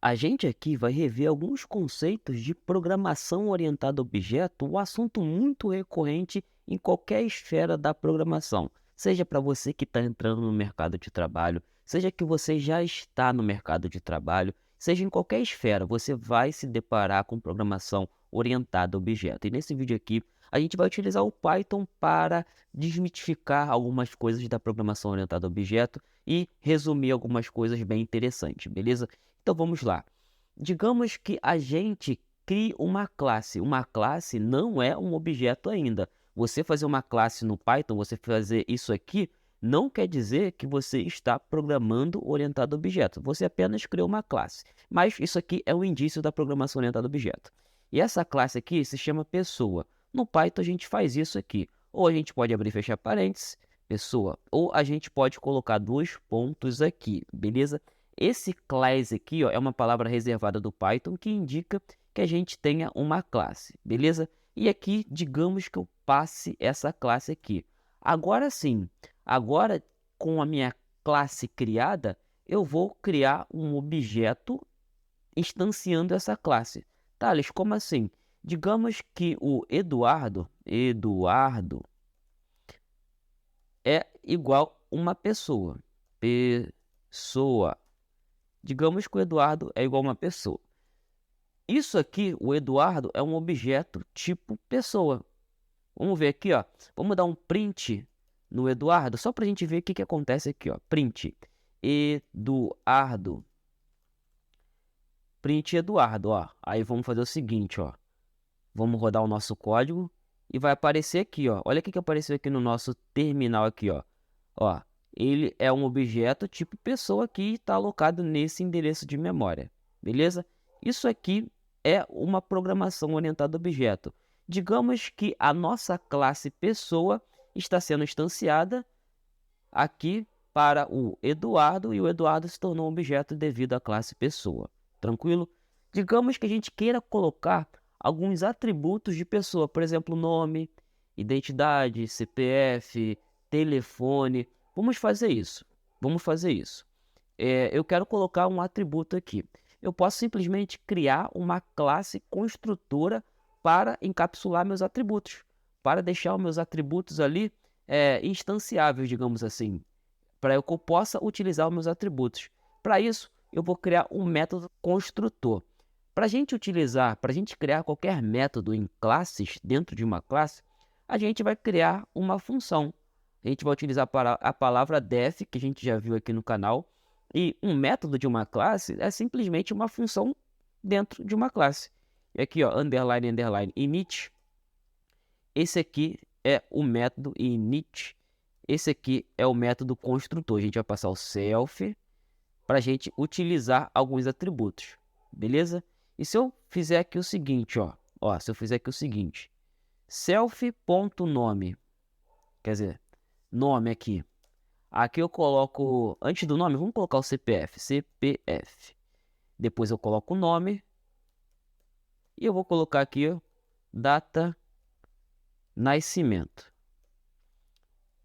A gente aqui vai rever alguns conceitos de programação orientada a objeto, um assunto muito recorrente em qualquer esfera da programação. Seja para você que está entrando no mercado de trabalho, seja que você já está no mercado de trabalho, seja em qualquer esfera, você vai se deparar com programação orientada a objeto. E nesse vídeo aqui, a gente vai utilizar o Python para desmitificar algumas coisas da programação orientada a objeto e resumir algumas coisas bem interessantes, beleza? Então vamos lá. Digamos que a gente crie uma classe. Uma classe não é um objeto ainda. Você fazer uma classe no Python, você fazer isso aqui, não quer dizer que você está programando orientado a objeto. Você apenas criou uma classe. Mas isso aqui é o indício da programação orientada a objeto. E essa classe aqui se chama pessoa. No Python a gente faz isso aqui. Ou a gente pode abrir e fechar parênteses, pessoa. Ou a gente pode colocar dois pontos aqui, beleza? Esse class aqui, ó, é uma palavra reservada do Python que indica que a gente tenha uma classe, beleza? E aqui, digamos que eu passe essa classe aqui. Agora sim, agora com a minha classe criada, eu vou criar um objeto instanciando essa classe. Thales, como assim? Digamos que o Eduardo é igual uma pessoa. Pessoa. Digamos que o Eduardo é igual a uma pessoa. Isso aqui, o Eduardo, é um objeto tipo pessoa. Vamos ver aqui, ó. Vamos dar um print no Eduardo, só para a gente ver o que acontece aqui, ó. Print Eduardo. Print Eduardo, ó. Aí vamos fazer o seguinte, ó. Vamos rodar o nosso código e vai aparecer aqui, ó. Olha o que apareceu aqui no nosso terminal aqui, ó. Ó, ele é um objeto tipo pessoa que está alocado nesse endereço de memória, beleza? Isso aqui é uma programação orientada a objeto. Digamos que a nossa classe pessoa está sendo instanciada aqui para o Eduardo e o Eduardo se tornou um objeto devido à classe pessoa. Tranquilo? Digamos que a gente queira colocar alguns atributos de pessoa, por exemplo, nome, identidade, CPF, telefone. Vamos fazer isso. Vamos fazer isso. Eu quero colocar um atributo aqui. Eu posso simplesmente criar uma classe construtora para encapsular meus atributos, para deixar os meus atributos ali instanciáveis, digamos assim, para que eu possa utilizar os meus atributos. Para isso, eu vou criar um método construtor. Para a gente utilizar, para a gente criar qualquer método em classes, dentro de uma classe, a gente vai criar uma função. A gente vai utilizar a palavra def, que a gente já viu aqui no canal, e um método de uma classe é simplesmente uma função dentro de uma classe. E aqui, ó, underline, underline, init. Esse aqui é o método init. Esse aqui é o método construtor. A gente vai passar o self para a gente utilizar alguns atributos, beleza? E se eu fizer aqui o seguinte, ó, se eu fizer aqui o seguinte, self.nome, quer dizer, nome aqui. Aqui eu coloco, antes do nome, vamos colocar o CPF, CPF. Depois eu coloco o nome e eu vou colocar aqui, ó, data nascimento.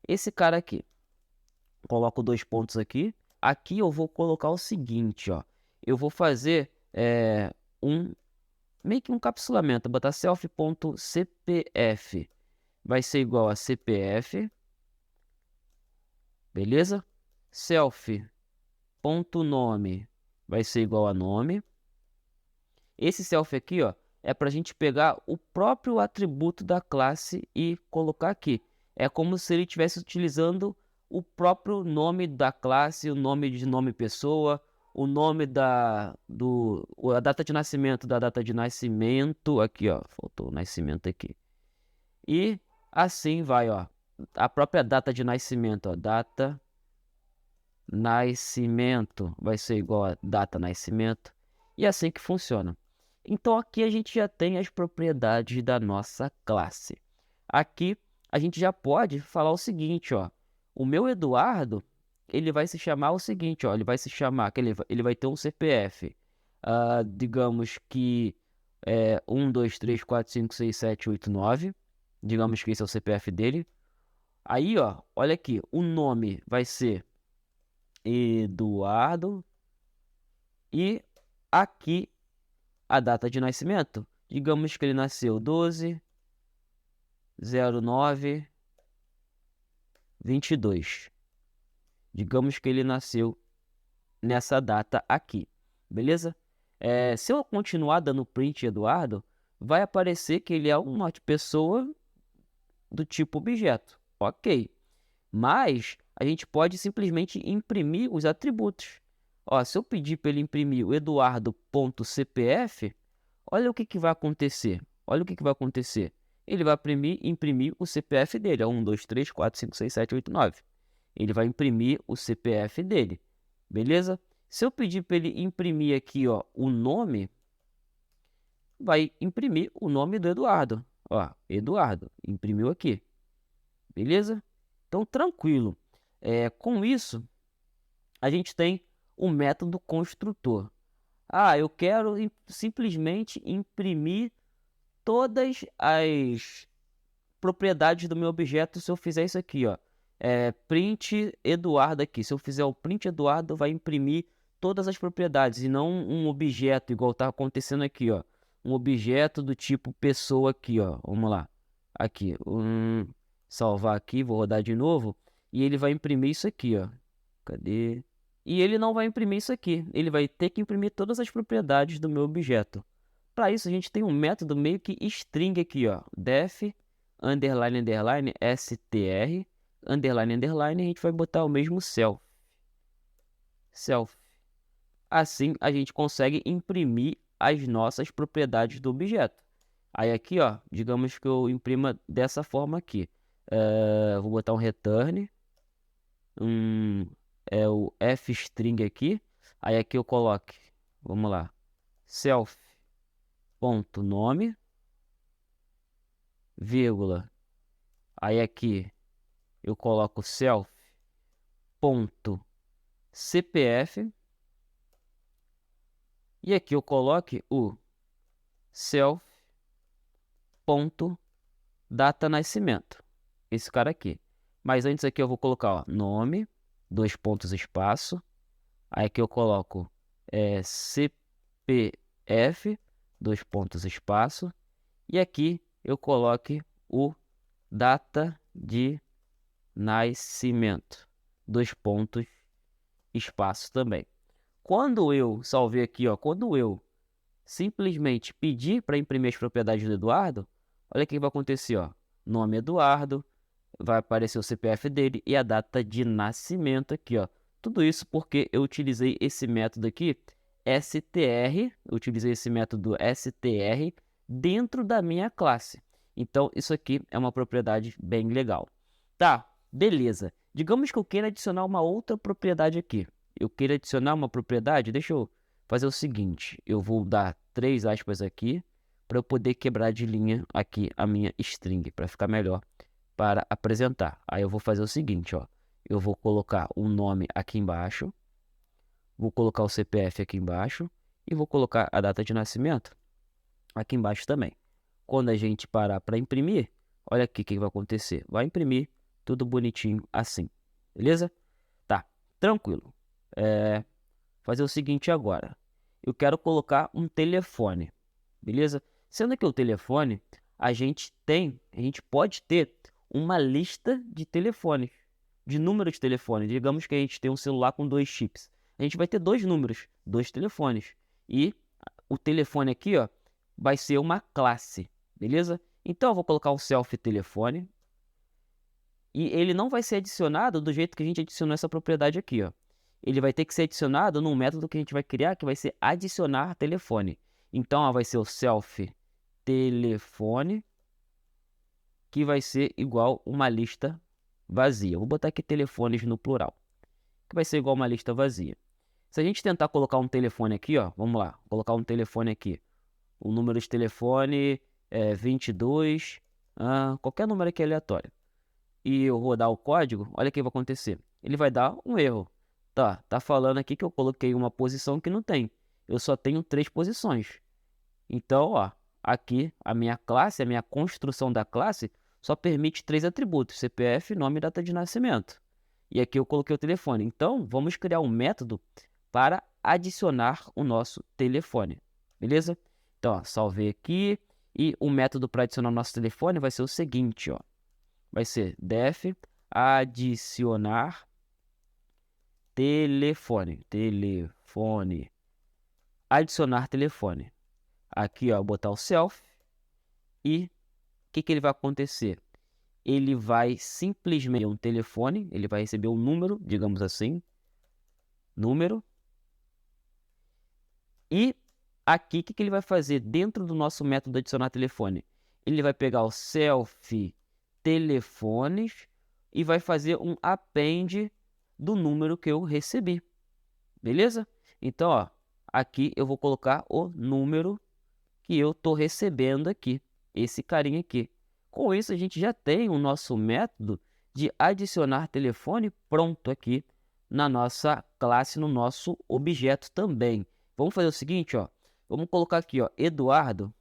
Esse cara aqui, coloco dois pontos aqui. Aqui eu vou colocar o seguinte, ó. Eu vou fazer meio que um capsulamento. Botar self.cpf vai ser igual a CPF, beleza? Self.nome vai ser igual a nome. Esse self aqui, ó, é para a gente pegar o próprio atributo da classe e colocar aqui. É como se ele estivesse utilizando o próprio nome da classe, o nome de nome pessoa, o nome a data de nascimento da data de nascimento, aqui ó, faltou o nascimento aqui. E assim vai, ó, a própria data de nascimento, ó, data nascimento vai ser igual a data nascimento, e é assim que funciona. Então aqui a gente já tem as propriedades da nossa classe. Aqui a gente já pode falar o seguinte, ó, o meu Eduardo, ele vai se chamar o seguinte, ó, ele vai se chamar, que ele vai ter um CPF, digamos que 1, 2, 3, 4, 5, 6, 7, 8, 9, digamos que esse é o CPF dele. Aí, ó, olha aqui, o nome vai ser Eduardo e aqui a data de nascimento. Digamos que ele nasceu 12/09/22. Digamos que ele nasceu nessa data aqui, beleza? Se eu continuar dando print Eduardo, vai aparecer que ele é uma pessoa do tipo objeto, ok. Mas a gente pode simplesmente imprimir os atributos. Ó, se eu pedir para ele imprimir o eduardo.cpf, olha o que vai acontecer. Olha o que vai acontecer. Ele vai imprimir o CPF dele. É 1, 2, 3, 4, 5, 6, 7, 8, 9. Ele vai imprimir o CPF dele. Beleza? Se eu pedir para ele imprimir aqui, ó, o nome, vai imprimir o nome do Eduardo. Ó, Eduardo, imprimiu aqui. Beleza? Então, tranquilo. Com isso, a gente tem o método construtor. Ah, eu quero simplesmente imprimir todas as propriedades do meu objeto se eu fizer isso aqui, ó. Print Eduardo aqui. Se eu fizer o print Eduardo, vai imprimir todas as propriedades e não um objeto igual está acontecendo aqui, ó. Um objeto do tipo pessoa aqui, ó. Vamos lá. Aqui, salvar aqui, vou rodar de novo e ele vai imprimir isso aqui, ó. Cadê? E ele não vai imprimir isso aqui. Ele vai ter que imprimir todas as propriedades do meu objeto. Para isso, a gente tem um método meio que string aqui, ó. Def, underline, underline, str, underline, underline, a gente vai botar o mesmo self. Self. Assim, a gente consegue imprimir as nossas propriedades do objeto. Aí aqui, ó, digamos que eu imprima dessa forma aqui. Vou botar um return. É o fstring aqui. Aí aqui eu coloque, vamos lá, self.nome, vírgula. Aí aqui eu coloco self.cpf. E aqui eu coloque o self.data nascimento. Esse cara aqui. Mas antes aqui eu vou colocar, ó, nome, 2 pontos, espaço. Aí aqui eu coloco CPF, 2 pontos, espaço. E aqui eu coloque o data de nascimento, 2 pontos, espaço também. Quando eu salvei aqui, ó, quando eu simplesmente pedir para imprimir as propriedades do Eduardo, olha o que vai acontecer, ó. Nome Eduardo, vai aparecer o CPF dele e a data de nascimento aqui, ó. Tudo isso porque eu utilizei esse método aqui, str, eu utilizei esse método str dentro da minha classe. Então, isso aqui é uma propriedade bem legal. Tá, beleza. Digamos que eu queira adicionar uma outra propriedade aqui. Eu queira adicionar uma propriedade, deixa eu fazer o seguinte. Eu vou dar 3 aspas aqui, para eu poder quebrar de linha aqui a minha string, para ficar melhor para apresentar. Aí eu vou fazer o seguinte, ó. Eu vou colocar o nome aqui embaixo, vou colocar o CPF aqui embaixo e vou colocar a data de nascimento aqui embaixo também. Quando a gente parar para imprimir, olha aqui o que vai acontecer. Vai imprimir tudo bonitinho assim, beleza? Tá, tranquilo. Fazer o seguinte agora. Eu quero colocar um telefone, beleza? Sendo que o telefone, a gente pode ter uma lista de telefones, de números de telefone. Digamos que a gente tem um celular com 2 chips. A gente vai ter 2 números, 2 telefones. E o telefone aqui, ó, vai ser uma classe, beleza? Então eu vou colocar o self telefone. E ele não vai ser adicionado do jeito que a gente adicionou essa propriedade aqui, ó. Ele vai ter que ser adicionado num método que a gente vai criar, que vai ser adicionar telefone. Então, ó, vai ser o self telefone, que vai ser igual uma lista vazia. Vou botar aqui telefones no plural, que vai ser igual uma lista vazia. Se a gente tentar colocar um telefone aqui, ó, vamos lá, colocar um telefone aqui. O número de telefone é 22, qualquer número aqui aleatório. E eu rodar o código, olha o que vai acontecer. Ele vai dar um erro. Tá falando aqui que eu coloquei uma posição que não tem. Eu só tenho 3 posições. Então, ó, aqui a minha classe, a minha construção da classe, só permite 3 atributos: CPF, nome e data de nascimento. E aqui eu coloquei o telefone. Então, vamos criar um método para adicionar o nosso telefone, beleza? Então, ó, salvei aqui e o método para adicionar o nosso telefone vai ser o seguinte, ó. Vai ser def adicionar telefone, adicionar telefone. Aqui, ó, botar o self e o que ele vai acontecer? Ele vai simplesmente um telefone, ele vai receber um número, digamos assim, número. E aqui, o que ele vai fazer dentro do nosso método adicionar telefone? Ele vai pegar o self telefones e vai fazer um append do número que eu recebi, beleza? Então, ó, aqui eu vou colocar o número que eu estou recebendo aqui, esse carinha aqui. Com isso, a gente já tem o nosso método de adicionar telefone pronto aqui na nossa classe, no nosso objeto também. Vamos fazer o seguinte, ó. Vamos colocar aqui, ó, Eduardo,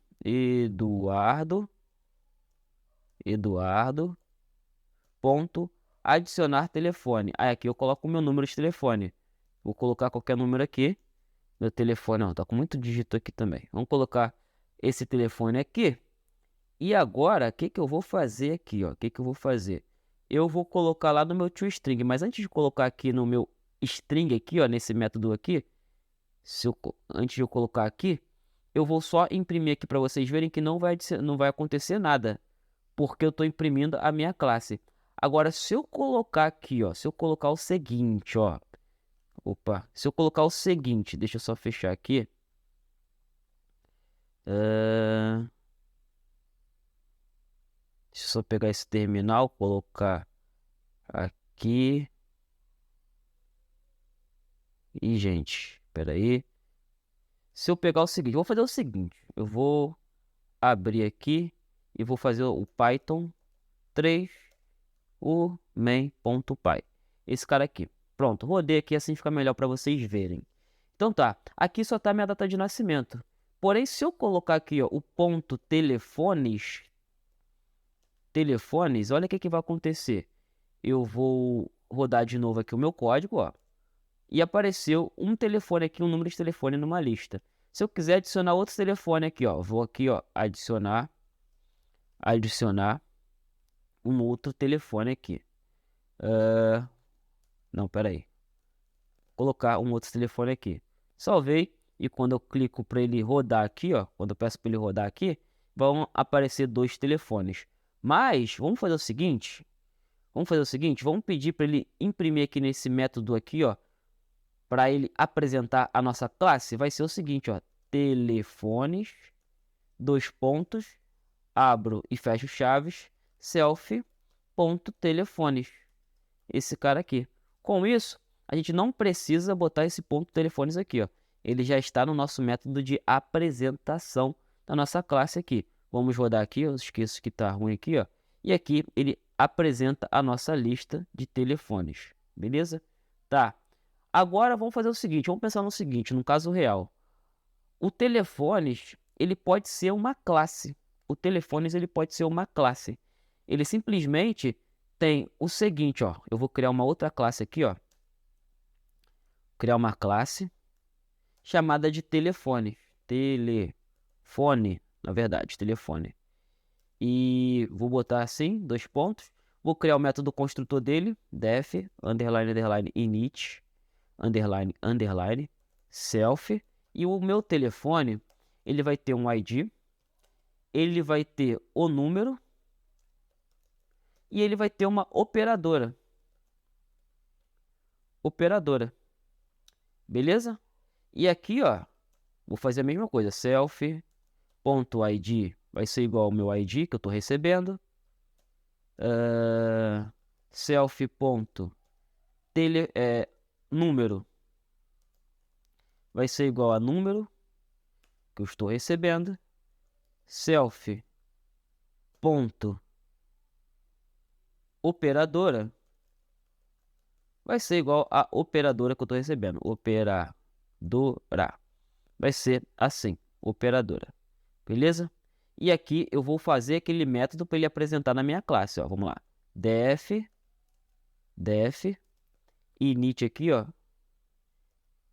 ponto adicionar telefone. Aí aqui eu coloco o meu número de telefone. Vou colocar qualquer número aqui. Meu telefone, não, tá com muito dígito aqui também. Vamos colocar esse telefone aqui. E agora, o que eu vou fazer aqui, ó? O que eu vou fazer? Eu vou colocar lá no meu toString, mas antes de colocar aqui no meu string aqui, ó, nesse método aqui, antes de eu colocar aqui, eu vou só imprimir aqui para vocês verem que não vai acontecer nada, porque eu estou imprimindo a minha classe. Agora, se eu colocar aqui, ó, se eu colocar o seguinte, ó, se eu colocar o seguinte, deixa eu só fechar aqui. Deixa eu só pegar esse terminal, colocar aqui. E, gente, espera aí. Se eu pegar o seguinte, vou fazer o seguinte. Eu vou abrir aqui e vou fazer o Python 3, o main.py. Esse cara aqui. Pronto, rodei aqui, assim fica melhor para vocês verem. Então tá, aqui só tá minha data de nascimento. Porém, se eu colocar aqui, ó, o ponto telefones, olha o que vai acontecer. Eu vou rodar de novo aqui o meu código, ó. E apareceu um telefone aqui, um número de telefone numa lista. Se eu quiser adicionar outro telefone aqui, ó, vou aqui, ó, adicionar um outro telefone aqui. Não, peraí. Colocar um outro telefone aqui. Salvei e quando eu clico para ele rodar aqui, ó, quando eu peço para ele rodar aqui, vão aparecer dois telefones. Mas vamos fazer o seguinte, vamos pedir para ele imprimir aqui nesse método aqui, ó, para ele apresentar a nossa classe. Vai ser o seguinte, ó, telefones, dois pontos, abro e fecho chaves, self.telefones. Esse cara aqui. Com isso, a gente não precisa botar esse ponto telefones aqui, ó. Ele já está no nosso método de apresentação da nossa classe aqui. Vamos rodar aqui, eu esqueço que está ruim aqui, ó. E aqui ele apresenta a nossa lista de telefones, beleza? Tá. Agora vamos fazer o seguinte, vamos pensar no seguinte, no caso real. O telefones, ele pode ser uma classe. O telefones, ele pode ser uma classe. Ele simplesmente tem o seguinte, ó. Eu vou criar uma outra classe aqui, ó. Criar uma classe chamada de telefone. Telefone, na verdade, telefone. E vou botar assim, dois pontos. Vou criar o método construtor dele, def, underline, underline, init, underline, underline, self. E o meu telefone, ele vai ter um ID, ele vai ter o número e ele vai ter uma operadora. Beleza? E aqui, ó, vou fazer a mesma coisa. Self.id vai ser igual ao meu ID que eu estou recebendo. Número vai ser igual a número que eu estou recebendo. Self.operadora vai ser igual a operadora que eu estou recebendo. Operadora. Vai ser assim, operadora. Beleza? E aqui eu vou fazer aquele método para ele apresentar na minha classe, ó. Vamos lá. Def, init aqui, ó.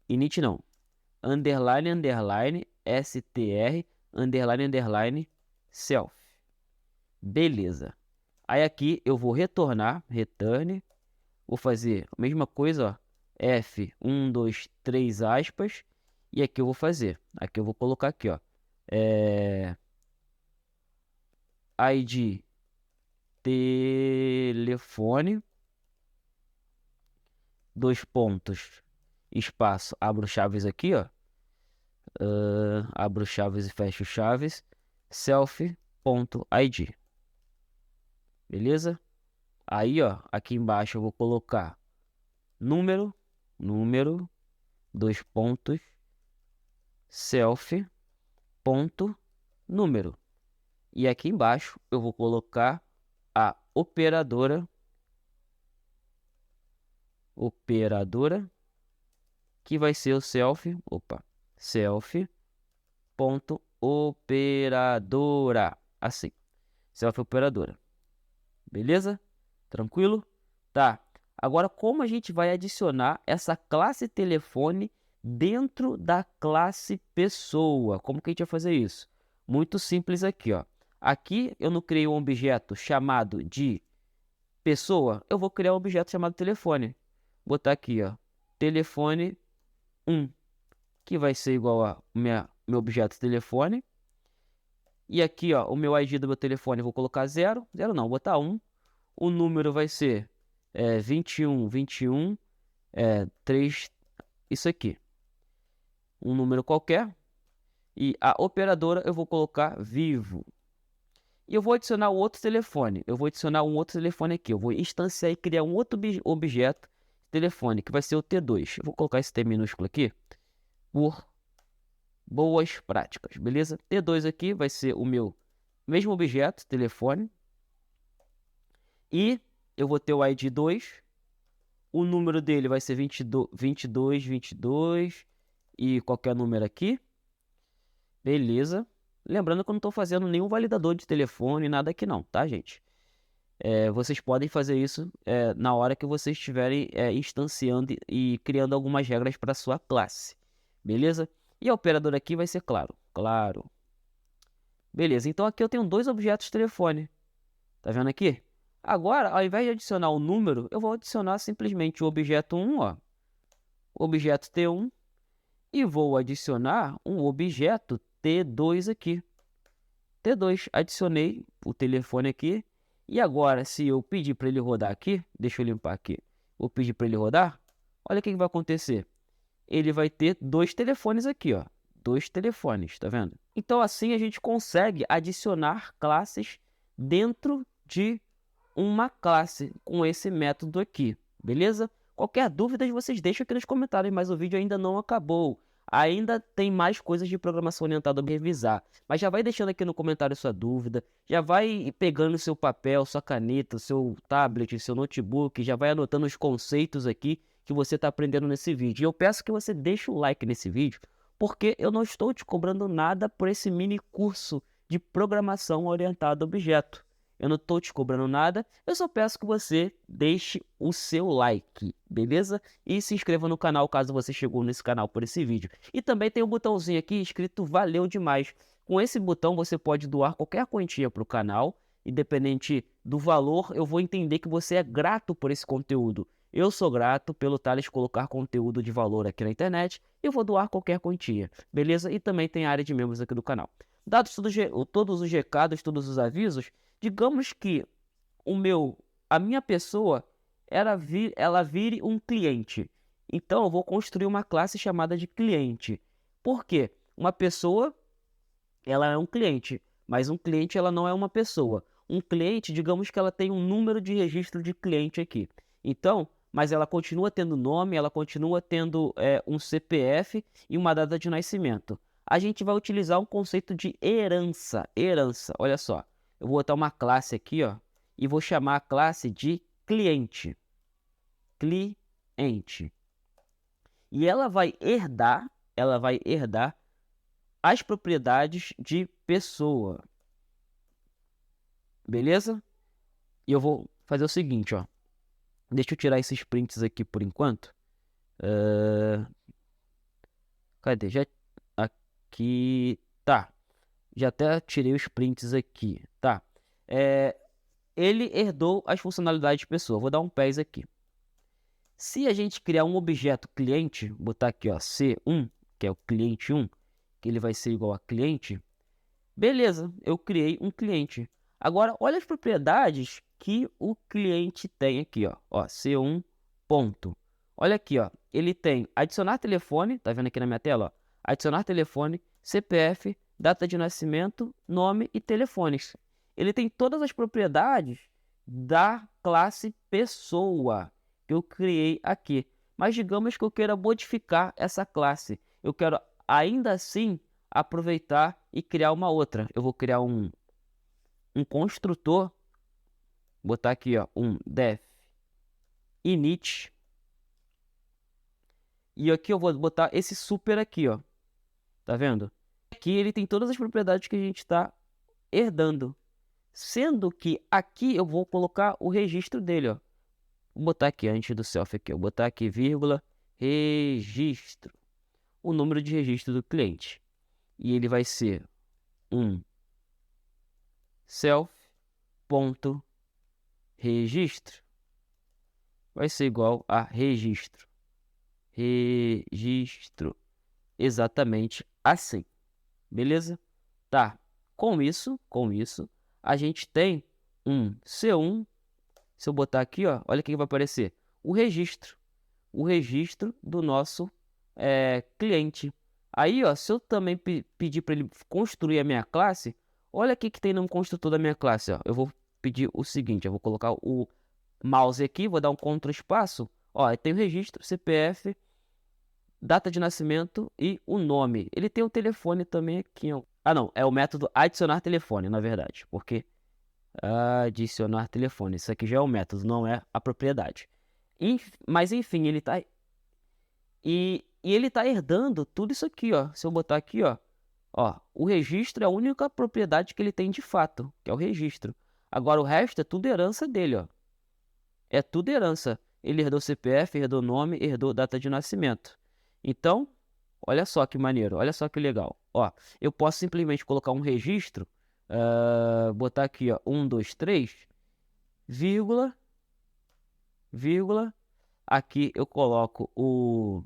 Init não. underline, underline, str, underline, underline, self. Beleza. Aí aqui eu vou retornar, return. Vou fazer a mesma coisa, ó. F, 1, 2, 3 aspas. E aqui eu vou fazer. Aqui eu vou colocar aqui, ó. ID telefone. Dois pontos. Espaço. Abro chaves aqui, ó. Abro chaves e fecho chaves. Self.id. Beleza? Aí, ó, aqui embaixo eu vou colocar número, dois pontos, self, ponto, número. E aqui embaixo eu vou colocar a operadora, que vai ser o self, ponto, operadora. Assim, self operadora. Beleza? Tranquilo? Tá. Agora, como a gente vai adicionar essa classe telefone dentro da classe pessoa? Como que a gente vai fazer isso? Muito simples aqui, ó. Aqui eu não criei um objeto chamado de pessoa, eu vou criar um objeto chamado telefone. Vou botar aqui, ó, telefone 1, que vai ser igual a meu objeto telefone. E aqui, ó, o meu ID do meu telefone eu vou colocar 0. 0 não, vou botar 1. O número vai ser 21, 3, isso aqui. Um número qualquer. E a operadora eu vou colocar vivo. E eu vou adicionar outro telefone. Eu vou adicionar um outro telefone aqui. Eu vou instanciar e criar um outro objeto telefone, que vai ser o T2. Eu vou colocar esse T minúsculo aqui por boas práticas, beleza? T2 aqui vai ser o meu mesmo objeto, telefone. E eu vou ter o ID 2. O número dele vai ser 22 e qualquer número aqui. Beleza. Lembrando que eu não estou fazendo nenhum validador de telefone, nada aqui não, tá, gente? Vocês podem fazer isso na hora que vocês estiverem instanciando e criando algumas regras para sua classe. Beleza? E a operadora aqui vai ser claro. Claro. Beleza, então aqui eu tenho dois objetos telefone. Tá vendo aqui? Agora, ao invés de adicionar o número, eu vou adicionar simplesmente o objeto 1, ó, o objeto T1, e vou adicionar um objeto T2 aqui. T2, adicionei o telefone aqui. E agora, se eu pedir para ele rodar aqui, deixa eu limpar aqui, vou pedir para ele rodar, olha o que vai acontecer. Ele vai ter dois telefones aqui, ó, dois telefones, tá vendo? Então assim a gente consegue adicionar classes dentro de uma classe com esse método aqui, beleza? Qualquer dúvida vocês deixam aqui nos comentários, mas o vídeo ainda não acabou. Ainda tem mais coisas de programação orientada a revisar. Mas já vai deixando aqui no comentário sua dúvida, já vai pegando seu papel, sua caneta, seu tablet, seu notebook, já vai anotando os conceitos aqui que você está aprendendo nesse vídeo. E eu peço que você deixe o like nesse vídeo, porque eu não estou te cobrando nada por esse mini curso de programação orientada a objeto. Eu não estou te cobrando nada, eu só peço que você deixe o seu like, beleza? E se inscreva no canal caso você chegou nesse canal por esse vídeo. E também tem um botãozinho aqui escrito valeu demais. Com esse botão você pode doar qualquer quantia para o canal, independente do valor, eu vou entender que você é grato por esse conteúdo. Eu sou grato pelo Thales colocar conteúdo de valor aqui na internet e eu vou doar qualquer quantia, beleza? E também tem a área de membros aqui do canal. Dados todos os recados, todos os avisos, digamos que a minha pessoa ela vire um cliente. Então eu vou construir uma classe chamada de cliente. Por quê? Uma pessoa, ela é um cliente, mas um cliente ela não é uma pessoa. Um cliente, digamos que ela tem um número de registro de cliente aqui. Então, mas ela continua tendo nome, ela continua tendo um CPF e uma data de nascimento. A gente vai utilizar um conceito de herança. Herança, olha só. Eu vou botar uma classe aqui, ó, e vou chamar a classe de cliente. Cliente. E ela vai herdar as propriedades de pessoa. Beleza? E eu vou fazer o seguinte, ó. Deixa eu tirar esses prints aqui por enquanto. Cadê? Já aqui, tá. Já até tirei os prints aqui, tá. Ele herdou as funcionalidades de pessoa. Vou dar um PES aqui. Se a gente criar um objeto cliente, botar aqui, ó, C1, que é o cliente 1, que ele vai ser igual a cliente, beleza, eu criei um cliente. Agora, olha as propriedades que o cliente tem aqui, ó, C1 ponto. Olha aqui, ó, ele tem adicionar telefone, tá vendo aqui na minha tela, ó, adicionar telefone, CPF, data de nascimento, nome e telefones. Ele tem todas as propriedades da classe pessoa que eu criei aqui. Mas digamos que eu queira modificar essa classe. Eu quero ainda assim aproveitar e criar uma outra. Eu vou criar um construtor, botar aqui, ó, um def init. E aqui eu vou botar esse super aqui, ó. Tá vendo? Aqui ele tem todas as propriedades que a gente está herdando. Sendo que aqui eu vou colocar o registro dele, ó. Vou botar aqui antes do self aqui, vou botar aqui vírgula registro, o número de registro do cliente. E ele vai ser um self.registro. Vai ser igual a registro. Registro. Exatamente assim. Beleza? Tá. Com isso, a gente tem um C1. Se eu botar aqui, ó, olha o que vai aparecer. O registro do nosso cliente. Aí, ó, se eu também pedir para ele construir a minha classe, olha o que tem no construtor da minha classe, ó. Eu vou pedir o seguinte, eu vou colocar o mouse aqui, vou dar um Ctrl espaço, ó, tem o registro, CPF, data de nascimento e o nome. Ele tem o telefone também aqui, ó. Ah, não, é o método adicionar telefone, na verdade, porque adicionar telefone, isso aqui já é o método, não é a propriedade. Mas enfim, ele tá e ele tá herdando tudo isso aqui, ó. Se eu botar aqui, ó, o registro é a única propriedade que ele tem de fato, que é o registro. Agora o resto é tudo herança dele, ó. É tudo herança. Ele herdou CPF, herdou nome, herdou data de nascimento. Então, olha só que maneiro, olha só que legal. Ó, eu posso simplesmente colocar um registro, botar aqui, ó, 1, 2, 3, vírgula, aqui eu coloco o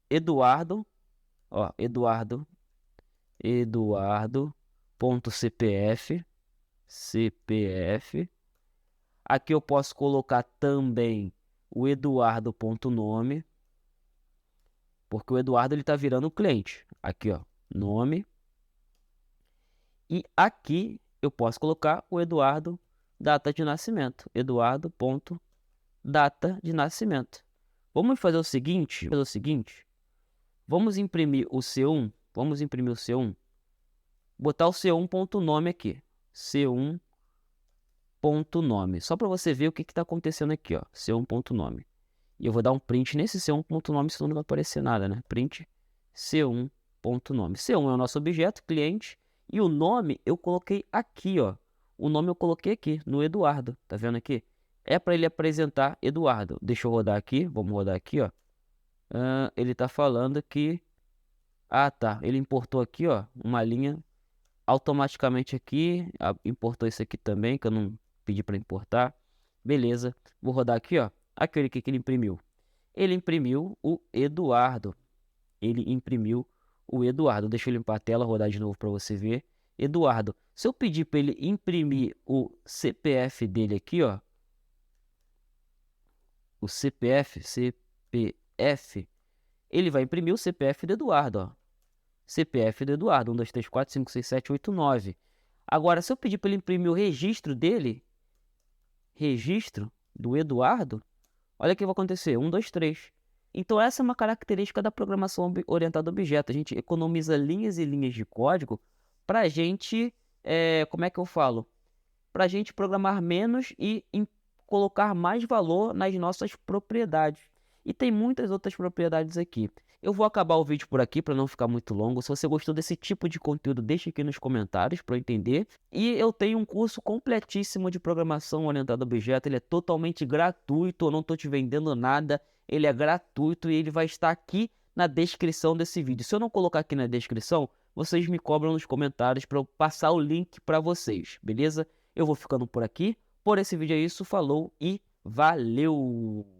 Eduardo, ó, Eduardo.cpf, CPF. Aqui eu posso colocar também o Eduardo.nome, porque o Eduardo ele tá virando o cliente. Aqui, ó, nome. E aqui eu posso colocar o Eduardo data de nascimento. Eduardo.data de nascimento. Vamos fazer o seguinte, vamos imprimir o C1, botar o C1.nome aqui, C1.nome, só para você ver o que está acontecendo aqui, ó, C1.nome. E eu vou dar um print nesse C1.nome, senão não vai aparecer nada, né? Print C1.nome. C1 é o nosso objeto, cliente, e o nome eu coloquei aqui, ó. O nome eu coloquei aqui, no Eduardo, tá vendo aqui? É para ele apresentar Eduardo. Deixa eu rodar aqui, vamos rodar aqui, ó. Ele tá falando que... Ah, tá. Ele importou aqui, ó, uma linha automaticamente aqui. Importou isso aqui também, que eu não pedi para importar. Beleza. Vou rodar aqui, ó. Aquele que ele imprimiu. Ele imprimiu o Eduardo. Deixa eu limpar a tela, rodar de novo para você ver. Eduardo. Se eu pedir para ele imprimir o CPF dele aqui, ó. O CPF, ele vai imprimir o CPF do Eduardo, ó. CPF do Eduardo, 1, 2, 3, 4, 5, 6, 7, 8, 9. Agora, se eu pedir para ele imprimir o registro dele, registro do Eduardo, olha o que vai acontecer, 1, 2, 3. Então, essa é uma característica da programação orientada a objeto. A gente economiza linhas e linhas de código para a gente, como é que eu falo? Para a gente programar menos e colocar mais valor nas nossas propriedades. E tem muitas outras propriedades aqui. Eu vou acabar o vídeo por aqui para não ficar muito longo. Se você gostou desse tipo de conteúdo, deixe aqui nos comentários para eu entender. E eu tenho um curso completíssimo de programação orientada a objeto. Ele é totalmente gratuito, eu não estou te vendendo nada. ele é gratuito e ele vai estar aqui na descrição desse vídeo. Se eu não colocar aqui na descrição, vocês me cobram nos comentários para eu passar o link para vocês, beleza? Eu vou ficando por aqui. Por esse vídeo é isso, falou e valeu!